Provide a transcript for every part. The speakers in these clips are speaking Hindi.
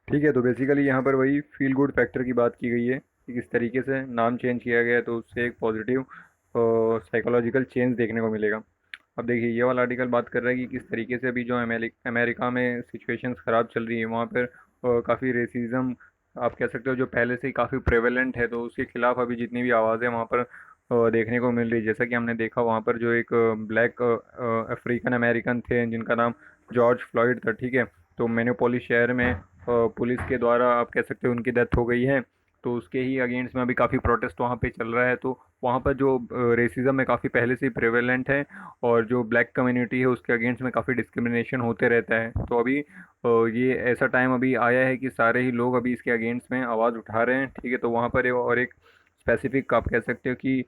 ठीक है। तो बेसिकली यहाँ पर वही फील गुड फैक्टर की बात की गई है कि किस तरीके से नाम चेंज किया गया है, तो उससे एक पॉजिटिव साइकोलॉजिकल चेंज देखने को मिलेगा। अब देखिए ये वाला आर्टिकल बात कर रहा है कि किस तरीके से अभी जो अमेरिका में सिचुएशंस ख़राब चल रही है वहाँ पर काफ़ी रेसिज्म आप कह सकते हो जो पहले से ही काफ़ी प्रेवेलेंट है, तो उसके खिलाफ अभी जितनी भी आवाज़ें वहाँ पर देखने को मिल रही है। जैसा कि हमने देखा वहाँ पर जो एक ब्लैक अफ्रीकन अमेरिकन थे जिनका नाम जॉर्ज फ्लॉयड था, ठीक है। तो मिनेपोलिस शहर में पुलिस के द्वारा आप कह सकते हो उनकी डेथ हो गई है। तो उसके ही अगेंस्ट में अभी काफ़ी प्रोटेस्ट वहाँ पे चल रहा है। तो वहाँ पर जो रेसिज्म है काफ़ी पहले से ही प्रेवेलेंट है, और जो ब्लैक कम्युनिटी है उसके अगेंस्ट में काफ़ी डिस्क्रिमिनेशन होते रहता है। तो अभी ये ऐसा टाइम अभी आया है कि सारे ही लोग अभी इसके अगेंस्ट में आवाज़ उठा रहे हैं, ठीक है। तो वहाँ पर और एक स्पेसिफिक आप कह सकते हो कि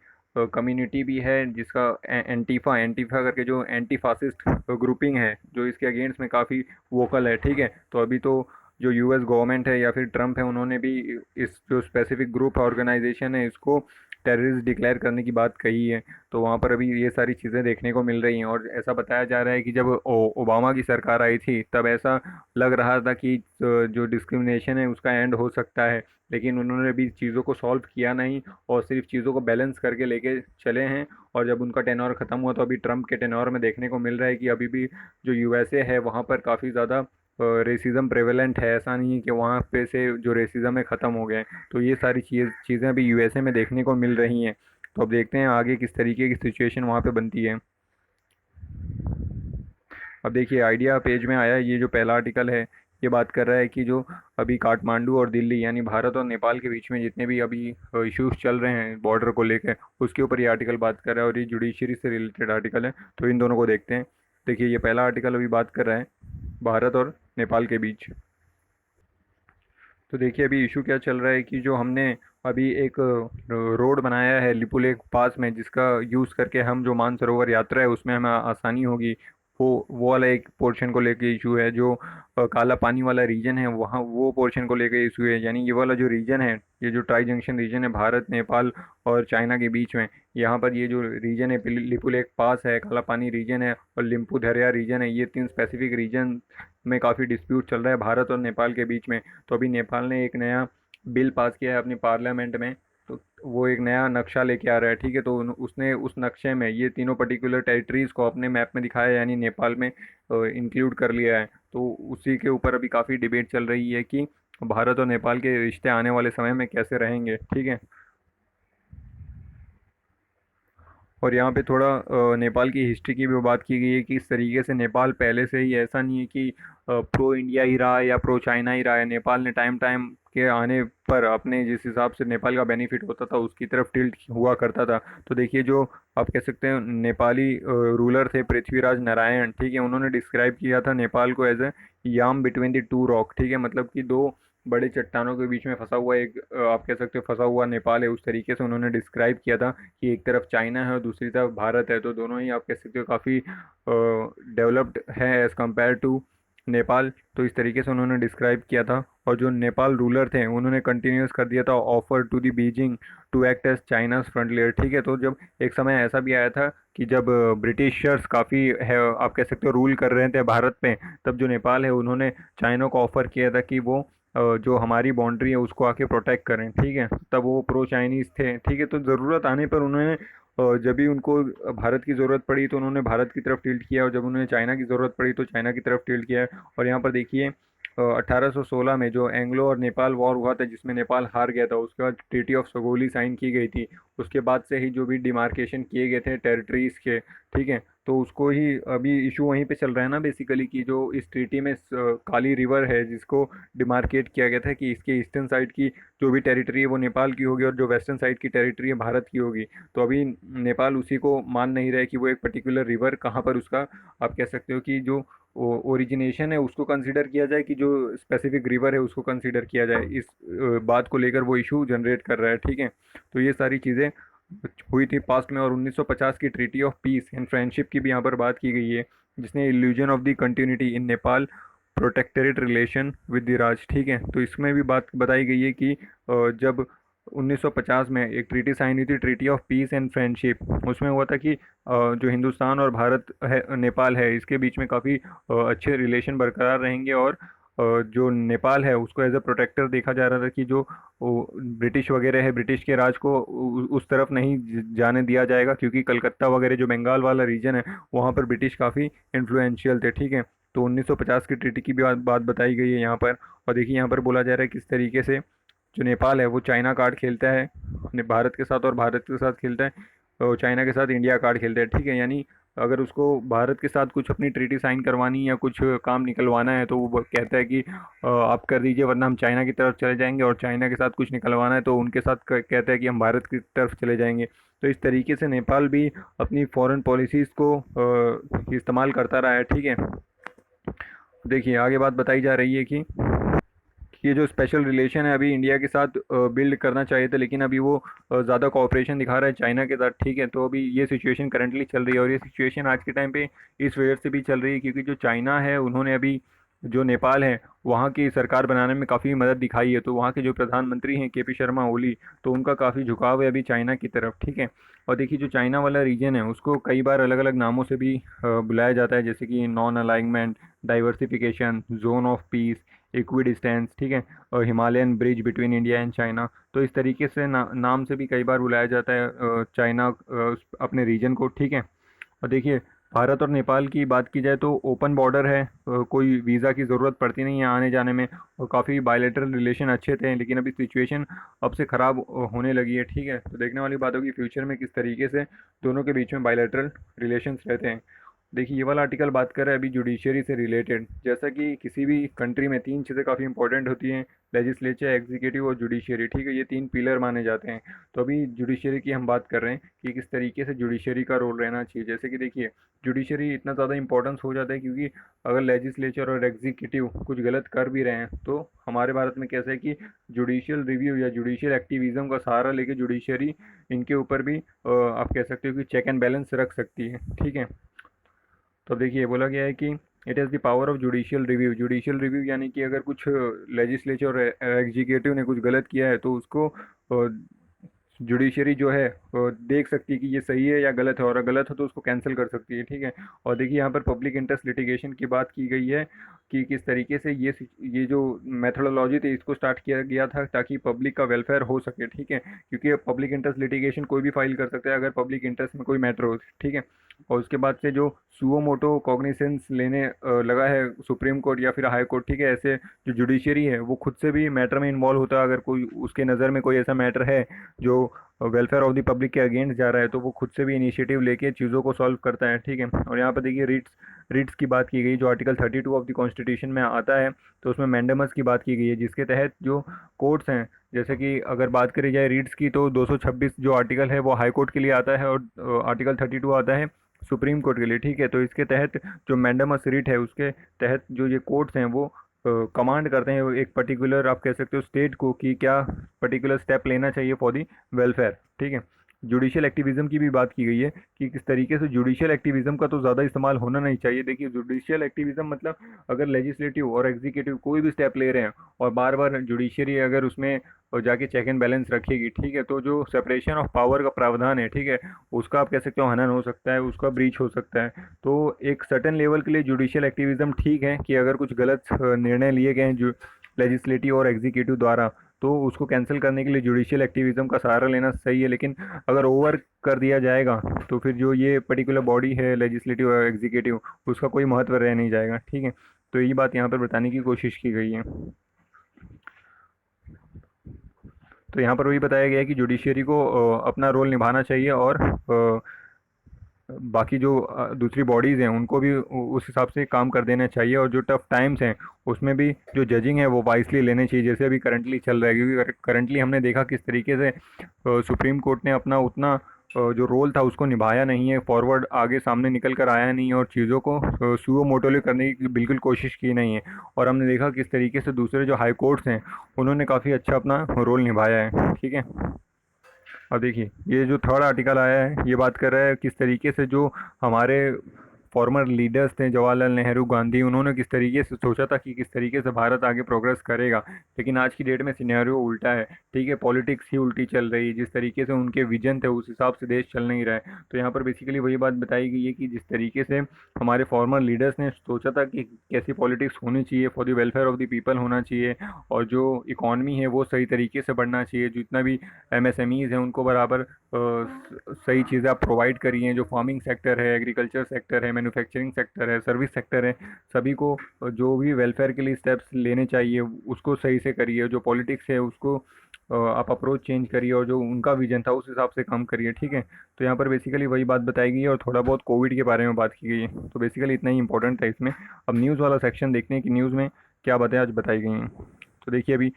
कम्युनिटी भी है जिसका एंटीफा एंटीफा करके जो एंटी फासिस्ट ग्रुपिंग है जो इसके अगेंस्ट में काफ़ी वोकल है, ठीक है। तो अभी तो जो यूएस गवर्नमेंट है या फिर ट्रम्प है उन्होंने भी इस जो स्पेसिफिक ग्रुप ऑर्गेनाइजेशन है इसको टेररिस्ट डिक्लेयर करने की बात कही है। तो वहाँ पर अभी ये सारी चीज़ें देखने को मिल रही हैं, और ऐसा बताया जा रहा है कि जब ओबामा की सरकार आई थी तब ऐसा लग रहा था कि जो डिस्क्रिमिनेशन है उसका एंड हो सकता है, लेकिन उन्होंने भी चीज़ों को सॉल्व किया नहीं और सिर्फ चीज़ों को बैलेंस करके लेके चले हैं। और जब उनका टेन्योर ख़त्म हुआ तो अभी ट्रम्प के टेन्योर में देखने को मिल रहा है कि अभी भी जो यूएसए है वहाँ पर काफ़ी ज़्यादा रेसिज्म प्रेवेलेंट है। ऐसा नहीं है कि वहाँ पे से जो रेसिज्म है ख़त्म हो गए हैं। तो ये सारी चीज़ें अभी यूएसए में देखने को मिल रही हैं। तो अब देखते हैं आगे किस तरीके की सिचुएशन वहाँ पे बनती है। अब देखिए आइडिया पेज में आया है, ये जो पहला आर्टिकल है ये बात कर रहा है कि जो अभी काठमांडू और दिल्ली यानी भारत और नेपाल के बीच में जितने भी अभी इश्यूज चल रहे हैं बॉर्डर को लेकर, उसके ऊपर ये आर्टिकल बात कर रहा है और ये जुडिशरी से रिलेटेड आर्टिकल है। तो इन दोनों को देखते हैं। देखिए ये पहला आर्टिकल अभी बात कर रहा है भारत और नेपाल के बीच। तो देखिए अभी इशू क्या चल रहा है कि जो हमने अभी एक रोड बनाया है लिपुलेख पास में जिसका यूज़ करके हम जो मानसरोवर यात्रा है उसमें हमें आसानी होगी। वो वाला एक पोर्शन को लेके इशू है। जो काला पानी वाला रीजन है वहाँ वो पोर्शन को लेके इशू है। यानी ये वाला जो रीजन है, ये जो ट्राई जंक्शन रीजन है भारत नेपाल और चाइना के बीच में, यहाँ पर ये जो रीजन है लिपुलेख पास है, काला पानी रीजन है और लिम्पू धरिया रीजन है, ये तीन स्पेसिफिक रीजन में काफ़ी डिस्प्यूट चल रहा है भारत और नेपाल के बीच में। तो अभी नेपाल ने एक नया बिल पास किया है अपनी पार्लियामेंट में। तो वो एक नया नक्शा लेके आ रहा है, ठीक है। तो उसने उस नक्शे में ये तीनों पर्टिकुलर टेरिटरीज़ को अपने मैप में दिखाया है, यानी नेपाल में इंक्लूड कर लिया है। तो उसी के ऊपर अभी काफ़ी डिबेट चल रही है कि भारत और नेपाल के रिश्ते आने वाले समय में कैसे रहेंगे, ठीक है। और यहाँ पे थोड़ा नेपाल की हिस्ट्री की भी बात की गई है कि इस तरीके से नेपाल पहले से ही ऐसा नहीं है कि प्रो इंडिया ही रहा है या प्रो चाइना ही रहा है। नेपाल ने टाइम टाइम के आने पर अपने जिस हिसाब से नेपाल का बेनिफिट होता था उसकी तरफ टिल्ट हुआ करता था। तो देखिए जो आप कह सकते हैं नेपाली रूलर थे पृथ्वीराज नारायण, ठीक है। उन्होंने डिस्क्राइब किया था नेपाल को as a yam between the two rock, ठीक है। मतलब कि दो बड़े चट्टानों के बीच में फंसा हुआ एक आप कह सकते हो फंसा हुआ नेपाल है, उस तरीके से उन्होंने डिस्क्राइब किया था कि एक तरफ चाइना है और दूसरी तरफ भारत है। तो दोनों ही आप कह सकते हो काफ़ी डेवलप्ड है एज़ कम्पेयर टू नेपाल। तो इस तरीके से उन्होंने डिस्क्राइब किया था। और जो नेपाल रूलर थे उन्होंने कंटिन्यूस कर दिया था offer to the Beijing to act as China's frontier, ठीक है। तो जब एक समय ऐसा भी आया था कि जब ब्रिटिशर्स काफ़ी है आप कह सकते हो रूल कर रहे थे भारत पे, तब जो नेपाल है उन्होंने चाइना को ऑफर किया था कि वो जो हमारी बाउंड्री है उसको आके प्रोटेक्ट करें, ठीक है। तब वो प्रो चाइनीज़ थे, ठीक है। तो ज़रूरत आने पर उन्होंने जब भी उनको भारत की ज़रूरत पड़ी तो उन्होंने भारत की तरफ टिल्ट किया, और जब उन्हें चाइना की ज़रूरत पड़ी तो चाइना की तरफ टिल्ट किया है। और यहाँ पर देखिए 1816 में जो एंग्लो और नेपाल वॉर हुआ था जिसमें नेपाल हार गया था, उसके बाद ट्रीटी ऑफ सगोली साइन की गई थी। उसके बाद से ही जो भी डिमार्केशन किए गए थे टेरिटरीज़ के, ठीक है। तो उसको ही अभी इशू वहीं पे चल रहा है ना बेसिकली कि जो इस ट्रीटी में काली रिवर है जिसको डिमार्केट किया गया था कि इसके ईस्टर्न साइड की जो भी टेरिटरी है वो नेपाल की होगी और जो वेस्टर्न साइड की टेरिटरी है भारत की होगी। तो अभी नेपाल उसी को मान नहीं रहा है कि वो एक पर्टिकुलर रिवर कहाँ पर उसका आप कह सकते हो कि जो ओरिजिनेशन है उसको कंसिडर किया जाए कि जो स्पेसिफिक रिवर है उसको कंसिडर किया जाए। इस बात को लेकर वो इशू जनरेट कर रहा है, ठीक है। तो ये सारी चीज़ें हुई थी पास्ट में। और 1950 की treaty of peace and friendship की भी यहाँ पर बात की गई है जिसने illusion of the continuity in Nepal protectorate relation with the Raj, ठीक है। तो इसमें भी बात बताई गई है कि जब 1950 में एक ट्रीटी साइन हुई थी treaty of peace and friendship, उसमें हुआ था कि जो हिंदुस्तान और भारत है नेपाल है इसके बीच में काफ़ी अच्छे रिलेशन बरकरार रहेंगे और जो नेपाल है उसको एज अ प्रोटेक्टर देखा जा रहा था कि जो ब्रिटिश वगैरह है, ब्रिटिश के राज को उस तरफ नहीं जाने दिया जाएगा, क्योंकि कलकत्ता वगैरह जो बंगाल वाला रीजन है वहाँ पर ब्रिटिश काफ़ी इन्फ्लुएंशियल थे। ठीक है, तो 1950 की ट्रीटी की भी बात बताई गई है यहाँ पर। और देखिए यहाँ पर बोला जा रहा है किस तरीके से जो नेपाल है वो चाइना कार्ड खेलता है भारत के साथ, और भारत के साथ खेलता है चाइना के साथ इंडिया कार्ड खेलता है। ठीक है, यानी अगर उसको भारत के साथ कुछ अपनी ट्रीटी साइन करवानी या कुछ काम निकलवाना है तो वो कहता है कि आप कर दीजिए, वरना हम चाइना की तरफ चले जाएंगे, और चाइना के साथ कुछ निकलवाना है तो उनके साथ कहता है कि हम भारत की तरफ चले जाएंगे। तो इस तरीके से नेपाल भी अपनी फॉरेन पॉलिसीज़ को इस्तेमाल करता रहा है। ठीक है, देखिए आगे बात बताई जा रही है कि ये जो स्पेशल रिलेशन है अभी इंडिया के साथ बिल्ड करना चाहिए था, लेकिन अभी वो ज़्यादा कोऑपरेशन दिखा रहा है चाइना के साथ। ठीक है, तो अभी ये सिचुएशन करंटली चल रही है, और ये सिचुएशन आज के टाइम पे इस वजह से भी चल रही है क्योंकि जो चाइना है उन्होंने अभी जो नेपाल है वहाँ की सरकार बनाने में काफ़ी मदद दिखाई है। तो वहाँ के जो प्रधानमंत्री हैं केपी शर्मा ओली, तो उनका काफ़ी झुकाव है अभी चाइना की तरफ। ठीक है, और देखिए जो चाइना वाला रीजन है उसको कई बार अलग अलग नामों से भी बुलाया जाता है, जैसे कि non alignment, diversification, zone of peace, equi distance. ठीक है, और Himalayan bridge between India and China. तो इस तरीके से नाम से भी कई बार बुलाया जाता है चाइना अपने रीजन को। ठीक है, और देखिए भारत और नेपाल की बात की जाए तो ओपन बॉर्डर है, कोई वीज़ा की ज़रूरत पड़ती नहीं है आने जाने में, और काफ़ी बायलैटरल रिलेशन अच्छे थे, लेकिन अभी सिचुएशन अब से ख़राब होने लगी है। ठीक है, तो देखने वाली बात होगी फ्यूचर में किस तरीके से दोनों के बीच में बायलैटरल रिलेशंस रहते हैं। देखिए ये वाला आर्टिकल बात कर रहा है अभी जुडिशरी से रिलेटेड। जैसा कि किसी भी कंट्री में तीन चीज़ें काफ़ी इंपॉर्टेंट होती हैं, लेजिस्लेचर, एग्जीक्यूटिव और जुडिशरी। ठीक है, ये तीन पिलर माने जाते हैं। तो अभी जुडिशरी की हम बात कर रहे हैं कि किस तरीके से जुडिशरी का रोल रहना चाहिए। जैसे कि देखिए जुडिशरी इतना ज़्यादा इंपॉर्टेंस हो जाता है क्योंकि अगर लेजिस्लेचर और एग्जीक्यूटिव कुछ गलत कर भी रहे हैं तो हमारे भारत में कैसा है कि जुडिशियल रिव्यू या जुडिशियल एक्टिविज्म का सहारा लेके जुडिशरी इनके ऊपर भी आप कह सकते हो कि चेक एंड बैलेंस रख सकती है। ठीक है, तो देखिए बोला गया है कि it has the power of judicial review. Judicial review यानी कि अगर कुछ लेजिस्लेचर और एग्जीक्यूटिव ने कुछ गलत किया है तो उसको जुडिशरी जो है देख सकती है कि ये सही है या गलत है, और अगर गलत हो तो उसको कैंसिल कर सकती है। ठीक है, और देखिए यहाँ पर पब्लिक इंटरेस्ट लिटिगेशन की बात की गई है कि किस तरीके से ये जो मेथोडोलॉजी थी इसको स्टार्ट किया गया था ताकि पब्लिक का वेलफेयर हो सके। ठीक है, क्योंकि पब्लिक इंटरेस्ट लिटिगेशन कोई भी फाइल कर सकता है अगर पब्लिक इंटरेस्ट में कोई मैटर हो। ठीक है, और उसके बाद से जो सुओ मोटो कॉग्निसेंस लेने लगा है सुप्रीम कोर्ट या फिर हाई कोर्ट। ठीक है, ऐसे जो जुडिशरी है वो खुद से भी मैटर में इन्वॉल्व होता है। अगर कोई उसके नज़र में कोई ऐसा मैटर है जो वेलफेयर ऑफ द पब्लिक के अगेंस्ट जा रहा है तो वो खुद से भी इनिशिएटिव लेके चीज़ों को सॉल्व करता है। ठीक है, और यहाँ पर देखिए रिट्स की बात की गई जो आर्टिकल 32 ऑफ द कॉन्स्टिट्यूशन में आता है। तो उसमें मैंडेमस की बात की गई है जिसके तहत जो कोर्ट्स हैं, जैसे कि अगर बात करी जाए रीट्स की तो 226 जो आर्टिकल है वो हाई कोर्ट के लिए आता है, और आर्टिकल 32 आता है सुप्रीम कोर्ट के लिए। ठीक है, तो इसके तहत जो मैंडेमस रिट है उसके तहत जो ये कोर्ट्स हैं वो कमांड करते हैं एक पर्टिकुलर आप कह सकते हो स्टेट को कि क्या पर्टिकुलर स्टेप लेना चाहिए फॉर दी वेलफेयर। ठीक है, जुडिशियल एक्टिविज्म की भी बात की गई है कि किस तरीके से जुडिशियल एक्टिविज्म का तो ज़्यादा इस्तेमाल होना नहीं चाहिए। देखिए जुडिशियल एक्टिविज्म मतलब अगर लेजिस्लेटिव और एग्जीक्यूटिव कोई भी स्टेप ले रहे हैं और बार बार जुडिशरी अगर उसमें जाके चेक एंड बैलेंस रखेगी, ठीक है, तो जो सेपरेशन ऑफ पावर का प्रावधान है, ठीक है, उसका आप कह सकते हो हनन हो सकता है, उसका ब्रीच हो सकता है। तो एक सर्टेन लेवल के लिए जुडिशियल एक्टिविज्म ठीक है कि अगर कुछ गलत निर्णय लिए गए हैं जो लेजिस्लेटिव और एग्जीक्यूटिव द्वारा तो उसको कैंसिल करने के लिए जुडिशियल एक्टिविज्म का सहारा लेना सही है। लेकिन अगर ओवर कर दिया जाएगा तो फिर जो ये पर्टिकुलर बॉडी है लेजिस्लेटिव और एग्जीक्यूटिव उसका कोई महत्व रह नहीं जाएगा। ठीक है, तो ये बात यहाँ पर बताने की कोशिश की गई है। तो यहाँ पर वही बताया गया है कि जुडिशरी को अपना रोल निभाना चाहिए, और बाकी जो दूसरी बॉडीज़ हैं उनको भी उस हिसाब से काम कर देना चाहिए, और जो टफ टाइम्स हैं उसमें भी जो जजिंग है वो वाइसली लेने चाहिए जैसे अभी करंटली चल रहा है। क्योंकि करंटली हमने देखा किस तरीके से सुप्रीम कोर्ट ने अपना उतना जो रोल था उसको निभाया नहीं है, फॉरवर्ड आगे सामने निकल कर आया नहीं है, और चीज़ों को सुओ मोटोले करने की बिल्कुल कोशिश की नहीं है। और हमने देखा किस तरीके से दूसरे जो हाई कोर्ट्स हैं उन्होंने काफ़ी अच्छा अपना रोल निभाया है। ठीक है, और देखिए ये जो थर्ड आर्टिकल आया है ये बात कर रहा है किस तरीके से जो हमारे फॉर्मर लीडर्स थे, जवाहरलाल नेहरू, गांधी, उन्होंने किस तरीके से सोचा था कि किस तरीके से भारत आगे प्रोग्रेस करेगा। लेकिन आज की डेट में सिनेरियो उल्टा है, ठीक है, पॉलिटिक्स ही उल्टी चल रही है। जिस तरीके से उनके विजन थे उस हिसाब से देश चल नहीं रहा है। तो यहाँ पर बेसिकली वही बात बताई गई है कि जिस तरीके से हमारे फॉर्मर लीडर्स ने सोचा था कि कैसी पॉलिटिक्स होनी चाहिए, for the welfare of the people होना चाहिए, और जो इकॉनमी है वो सही तरीके से बढ़ना चाहिए, जितना भी एमएसएमईज हैं उनको बराबर सही चीज़ें आप प्रोवाइड करी हैं। जो फार्मिंग सेक्टर है, एग्रीकल्चर सेक्टर है, मैन्युफैक्चरिंग सेक्टर है, सर्विस सेक्टर है, सभी को जो भी वेलफेयर के लिए स्टेप्स लेने चाहिए उसको सही से करिए। जो पॉलिटिक्स है उसको आप अप्रोच चेंज करिए, और जो उनका विजन था उस हिसाब से काम करिए, ठीक है। तो यहाँ पर बेसिकली वही बात बताई गई है, और थोड़ा बहुत कोविड के बारे में बात की गई है। तो बेसिकली इतना ही इंपॉर्टेंट है इसमें। अब न्यूज़ वाला सेक्शन देखते हैं कि न्यूज़ में क्या बातें आज बताई गई हैं। तो देखिए अभी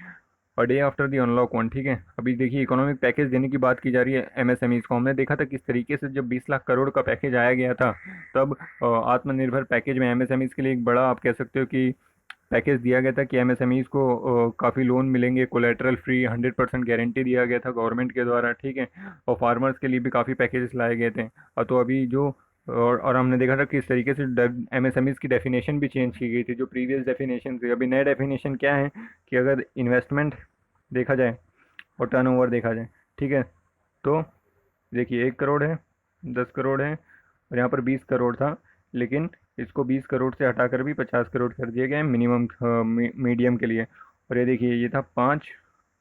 a day after the unlock one, ठीक है, अभी देखिए इकोनॉमिक पैकेज देने की बात की जा रही है एमएसएमईज को। हमने देखा था किस तरीके से जब 20 लाख करोड़ का पैकेज आया गया था, तब आत्मनिर्भर पैकेज में एमएसएमईज के लिए एक बड़ा, आप कह सकते हो कि पैकेज दिया गया था कि एमएसएमईज को काफ़ी लोन मिलेंगे, कोलेटरल फ्री, 100% गारंटी दिया गया था गवर्नमेंट के द्वारा, ठीक है। और फार्मर्स के लिए भी काफ़ी पैकेजेस लाए गए थे। तो अभी जो और हमने देखा था किस तरीके से एमएसएमईज की डेफिनेशन भी चेंज की गई थी। जो प्रीवियस डेफिनेशन थी, अभी नया डेफिनेशन क्या है कि अगर इन्वेस्टमेंट देखा जाए और टर्नओवर देखा जाए, ठीक है, तो देखिए 1 करोड़ है, 10 करोड़ है, और यहाँ पर 20 करोड़ था। लेकिन इसको 20 करोड़ से हटाकर भी 50 करोड़ कर दिया गया है मिनिमम मीडियम के लिए। और ये देखिए ये था 5,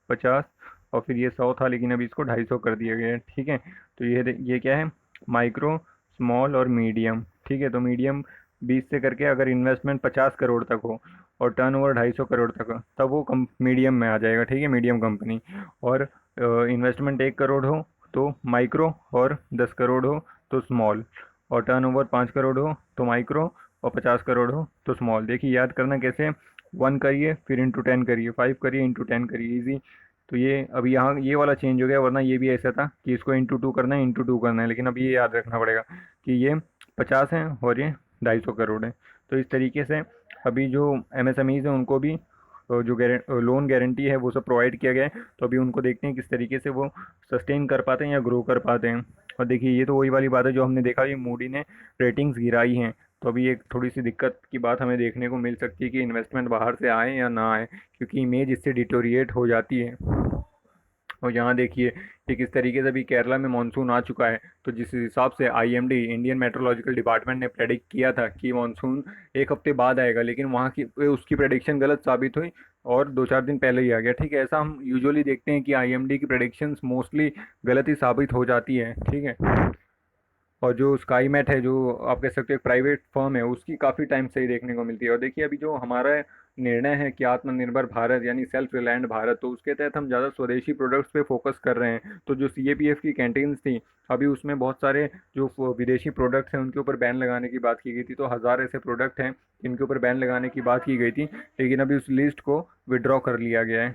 50, और फिर ये 100 था, लेकिन अभी इसको 250 कर दिया गया है, ठीक है। तो ये क्या है, माइक्रो, स्मॉल और मीडियम, ठीक है। तो मीडियम 20 से करके अगर इन्वेस्टमेंट 50 करोड़ तक हो और टर्नओवर 250 करोड़ तक हो, तब वो कम मीडियम में आ जाएगा, ठीक है, मीडियम कंपनी। और इन्वेस्टमेंट 1 करोड़ हो तो माइक्रो, और 10 करोड़ हो तो स्मॉल, और टर्नओवर 5 करोड़ हो तो माइक्रो, और 50 करोड़ हो तो स्मॉल। देखिए याद करना कैसे, 1 करिए फिर इंटू 10 करिए, 5 करिए इंटू 10 करिए, इजी। तो ये अभी यहाँ ये वाला चेंज हो गया, वरना ये भी ऐसा था कि इसको इंटू 2 करना है, इंटू 2 करना है। लेकिन अब ये याद रखना पड़ेगा कि ये 50 है और ये 250 करोड़ है। तो इस तरीके से अभी जो एमएसएमईज हैं उनको भी जो लोन गारंटी है वो सब प्रोवाइड किया गया है। तो अभी उनको देखते हैं किस तरीके से वो सस्टेन कर पाते हैं या ग्रो कर पाते हैं। और देखिए ये तो वही वाली बात है जो हमने देखा कि मूडी ने रेटिंग्स गिराई हैं। तो अभी एक थोड़ी सी दिक्कत की बात हमें देखने को मिल सकती है कि इन्वेस्टमेंट बाहर से आए या ना आए, क्योंकि इमेज इससे डिटोरिएट हो जाती है। और यहाँ देखिए कि किस तरीके से अभी केरला में मानसून आ चुका है। तो जिस हिसाब से आईएमडी, इंडियन मेट्रोलॉजिकल डिपार्टमेंट ने प्रेडिक्ट किया था कि मानसून 1 हफ्ते बाद आएगा, लेकिन वहाँ की उसकी प्रेडिक्शन गलत साबित हुई और 2-4 दिन पहले ही आ गया, ठीक है। ऐसा हम यूजुअली देखते हैं कि आईएमडी की प्रेडिक्शंस मोस्टली गलत ही साबित हो जाती है, ठीक है। और जो स्काई मैट है, जो आप कह सकते हो एक प्राइवेट फर्म है, उसकी काफ़ी टाइम से ही देखने को मिलती है। और देखिए अभी जो हमारा निर्णय है कि आत्मनिर्भर भारत यानी सेल्फ रिलायंट भारत, तो उसके तहत हम ज़्यादा स्वदेशी प्रोडक्ट्स पे फोकस कर रहे हैं। तो जो सीएपीएफ की कैंटीन्स थी, अभी उसमें बहुत सारे जो विदेशी प्रोडक्ट्स हैं उनके ऊपर बैन लगाने की बात की गई थी। तो हज़ार ऐसे प्रोडक्ट हैं जिनके ऊपर बैन लगाने की बात की गई थी, लेकिन अभी उस लिस्ट को विड्रॉ कर लिया गया है।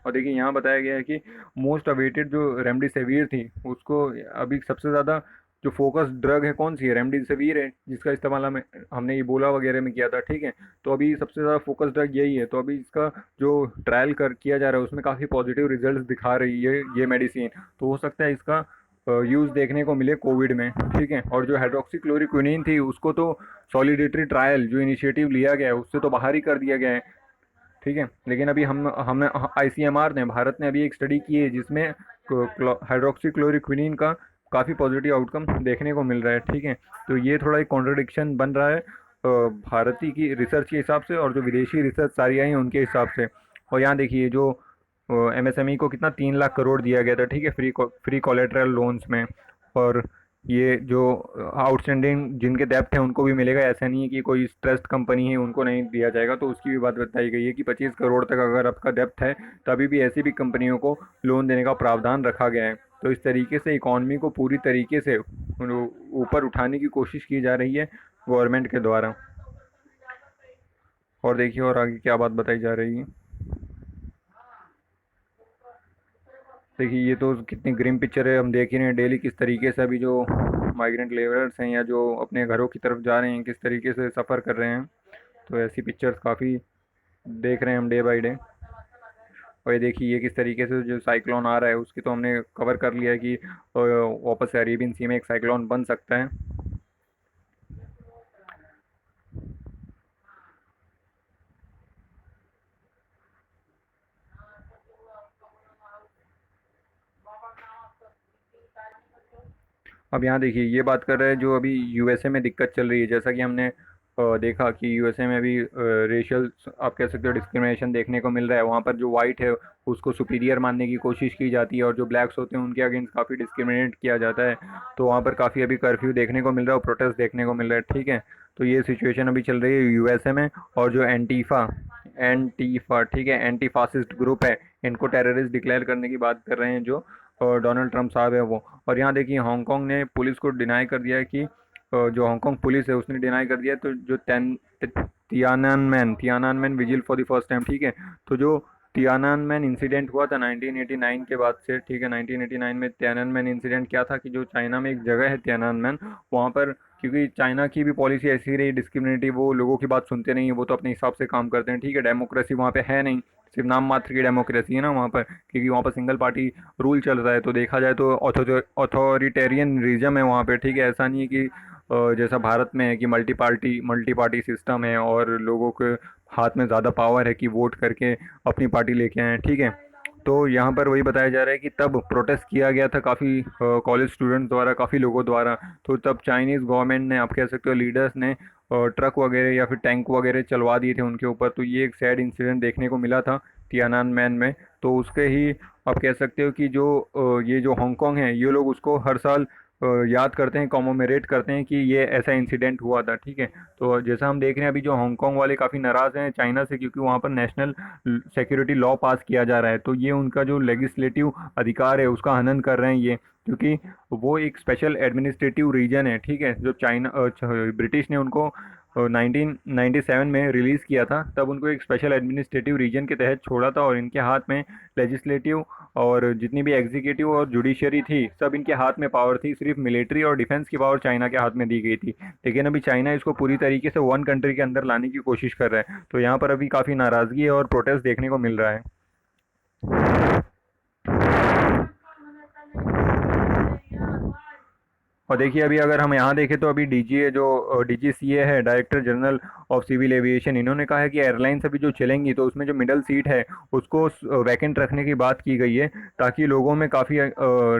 और देखिए यहाँ बताया गया है कि मोस्ट अवेटेड जो रेमडेसिविर थी, उसको अभी सबसे ज़्यादा जो फोकस ड्रग है कौन सी है, रेमडेसिविर है, जिसका इस्तेमाल हमने इबोला वगैरह में किया था, ठीक है। तो अभी सबसे ज़्यादा फोकस ड्रग यही है। तो अभी इसका जो ट्रायल कर किया जा रहा है उसमें काफ़ी पॉजिटिव रिजल्ट्स दिखा रही है ये मेडिसिन। तो हो सकता है इसका यूज़ देखने को मिले कोविड में, ठीक है। और जो हाइड्रोक्सीक्लोरोक्विनीन थी उसको तो सॉलिडेटरी ट्रायल जो इनिशिएटिव लिया गया है उससे तो बाहर ही कर दिया गया है, ठीक है। लेकिन अभी हमने आईसीएमआर ने, भारत ने अभी एक स्टडी की है जिसमें हाइड्रोक्सीक्लोरोक्विनीन का काफ़ी पॉजिटिव आउटकम देखने को मिल रहा है, ठीक है। तो ये थोड़ा एक कॉन्ट्रडिक्शन बन रहा है भारतीय की रिसर्च के हिसाब से और जो विदेशी रिसर्च सारी आई हैं उनके हिसाब से। और यहाँ देखिए जो एमएसएमई को कितना 3 लाख करोड़ दिया गया था, ठीक है, फ्री कोलेटरल लोन्स में। और ये जो आउटस्टैंडिंग जिनके डेप्ट हैं उनको भी मिलेगा, ऐसा नहीं है कि कोई ट्रस्ट कंपनी है उनको नहीं दिया जाएगा। तो उसकी भी बात बताई गई है कि 25 करोड़ तक अगर आपका डेप्ट है तभी भी ऐसी भी कंपनियों को लोन देने का प्रावधान रखा गया है। तो इस तरीके से इकॉनमी को पूरी तरीके से ऊपर उठाने की कोशिश की जा रही है गवर्नमेंट के द्वारा। और देखिए और आगे क्या बात बताई जा रही है। देखिए ये तो कितनी ग्रिम पिक्चर है, हम देख ही रहे हैं डेली किस तरीके से अभी जो माइग्रेंट लेबरर्स हैं या जो अपने घरों की तरफ जा रहे हैं किस तरीके से सफ़र कर रहे हैं। तो ऐसी पिक्चर्स काफ़ी देख रहे हैं हम डे बाई डे। और ये देखिए ये किस तरीके से जो साइक्लोन आ रहा है उसकी तो हमने कवर कर लिया है कि वापस से अरेबियन सी में एक साइक्लोन बन सकता है। अब यहाँ देखिए ये बात कर रहे हैं जो अभी यूएसए में दिक्कत चल रही है, जैसा कि हमने देखा कि यूएसए में भी रेशियल आप कह सकते हो डिस्क्रिमिनेशन देखने को मिल रहा है। वहाँ पर जो वाइट है उसको सुपीरियर मानने की कोशिश की जाती है और जो ब्लैक्स होते हैं उनके अगेंस्ट काफ़ी डिस्क्रिमिनेट किया जाता है। तो वहाँ पर काफ़ी अभी कर्फ्यू देखने को मिल रहा है और प्रोटेस्ट देखने को मिल रहा है, ठीक है। तो ये सिचुएशन अभी चल रही है यूएसए में। और जो एंटीफा एंटीफा ठीक है, एंटी फासिस्ट ग्रुप है, इनको टेररिस्ट डिक्लेयर करने की बात कर रहे हैं जो डोनाल्ड ट्रंप साहब है वो। और यहाँ देखिए हांगकांग ने पुलिस को डिनाई कर दिया है कि जो हांगकांग पुलिस है उसने डिनाई कर दिया है। तो जो Tiananmen vigil for the first time, ठीक है। तो जो तियानानमेन इंसिडेंट हुआ था 1989 के बाद से, ठीक है, 1989 में तियानानमेन इंसिडेंट क्या था कि जो चाइना में एक जगह है तियानानमेन, वहाँ पर क्योंकि चाइना की भी पॉलिसी ऐसी रही डिस्क्रिमिनेटिव, वो लोगों की बात सुनते नहीं है, वो तो अपने हिसाब से काम करते हैं, ठीक है। डेमोक्रेसी वहाँ पे है नहीं, सिर्फ नाम मात्र की डेमोक्रेसी है ना वहाँ पर, क्योंकि वहाँ पर सिंगल पार्टी रूल चल रहा है। तो देखा जाए तो ऑथोरिटेरियन रीजम है वहाँ पे, ठीक है। ऐसा नहीं है कि जैसा भारत में है कि मल्टी पार्टी सिस्टम है और लोगों के हाथ में ज़्यादा पावर है कि वोट करके अपनी पार्टी लेके आए, ठीक है। तो यहाँ पर वही बताया जा रहा है कि तब प्रोटेस्ट किया गया था काफ़ी कॉलेज स्टूडेंट्स द्वारा, काफ़ी लोगों द्वारा। तो तब चाइनीज़ गवर्नमेंट ने, आप कह सकते हो लीडर्स ने ट्रक वगैरह या फिर टैंक वगैरह चलवा दिए थे उनके ऊपर। तो ये एक सैड इंसिडेंट देखने को मिला था तियानानमेन में। तो उसके ही आप कह सकते हो कि जो ये जो हांगकांग है, ये लोग उसको हर साल याद करते हैं, कॉमोमेरेट करते हैं कि ये ऐसा इंसिडेंट हुआ था, ठीक है। तो जैसा हम देख रहे हैं अभी जो हांगकांग वाले काफ़ी नाराज़ हैं चाइना से, क्योंकि वहाँ पर नेशनल सिक्योरिटी लॉ पास किया जा रहा है। तो ये उनका जो लेजिस्लेटिव अधिकार है उसका हनन कर रहे हैं ये, क्योंकि वो एक स्पेशल एडमिनिस्ट्रेटिव रीजन है, ठीक है। जो ब्रिटिश ने उनको 1997 में रिलीज़ किया था, तब उनको एक स्पेशल एडमिनिस्ट्रेटिव रीजन के तहत छोड़ा था। और इनके हाथ में लेजिस्लेटिव और जितनी भी एग्जीक्यूटिव और जुडिशरी थी, सब इनके हाथ में पावर थी। सिर्फ मिलिट्री और डिफेंस की पावर चाइना के हाथ में दी गई थी। लेकिन अभी चाइना इसको पूरी तरीके से वन कंट्री के अंदर लाने की कोशिश कर रहा है। तो यहाँ पर अभी काफ़ी नाराज़गी है और प्रोटेस्ट देखने को मिल रहा है। और देखिए अभी अगर हम यहाँ देखें तो अभी डीजीए जो डीजीसीए है, director general of civil aviation, इन्होंने कहा है कि एयरलाइंस अभी जो चलेंगी तो उसमें जो मिडल सीट है उसको वैकेंट रखने की बात की गई है, ताकि लोगों में काफ़ी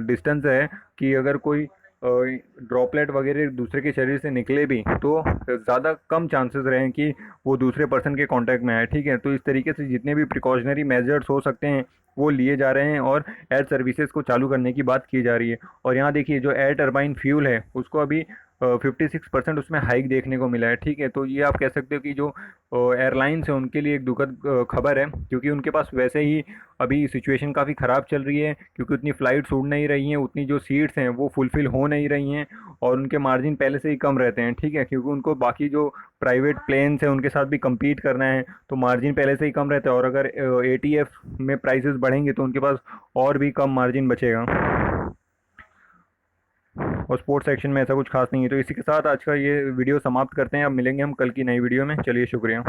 डिस्टेंस है कि अगर कोई ड्रॉपलेट वगैरह दूसरे के शरीर से निकले भी तो ज़्यादा कम चांसेस रहें कि वो दूसरे पर्सन के कांटेक्ट में आए, ठीक है। तो इस तरीके से जितने भी प्रिकॉशनरी मेजर्स हो सकते हैं वो लिए जा रहे हैं और एयर सर्विसेज को चालू करने की बात की जा रही है। और यहाँ देखिए जो एयर टरबाइन फ्यूल है उसको अभी 56% उसमें हाइक देखने को मिला है, ठीक है। तो ये आप कह सकते हो कि जो एयरलाइंस है उनके लिए एक दुखद खबर है, क्योंकि उनके पास वैसे ही अभी सिचुएशन काफ़ी ख़राब चल रही है, क्योंकि उतनी फ़्लाइट्स उड़ नहीं रही हैं, उतनी जो सीट्स हैं वो फुलफ़िल हो नहीं रही हैं और उनके मार्जिन पहले से ही कम रहते हैं, ठीक है। क्योंकि उनको बाकी जो प्राइवेट प्लेन्स हैं उनके साथ भी compete करना है, तो मार्जिन पहले से ही कम रहता है। और अगर एटीएफ में प्राइसेस बढ़ेंगे तो उनके पास और भी कम मार्जिन बचेगा। और स्पोर्ट्स सेक्शन में ऐसा कुछ खास नहीं है। तो इसी के साथ आज का ये वीडियो समाप्त करते हैं। अब मिलेंगे हम कल की नई वीडियो में। चलिए, शुक्रिया।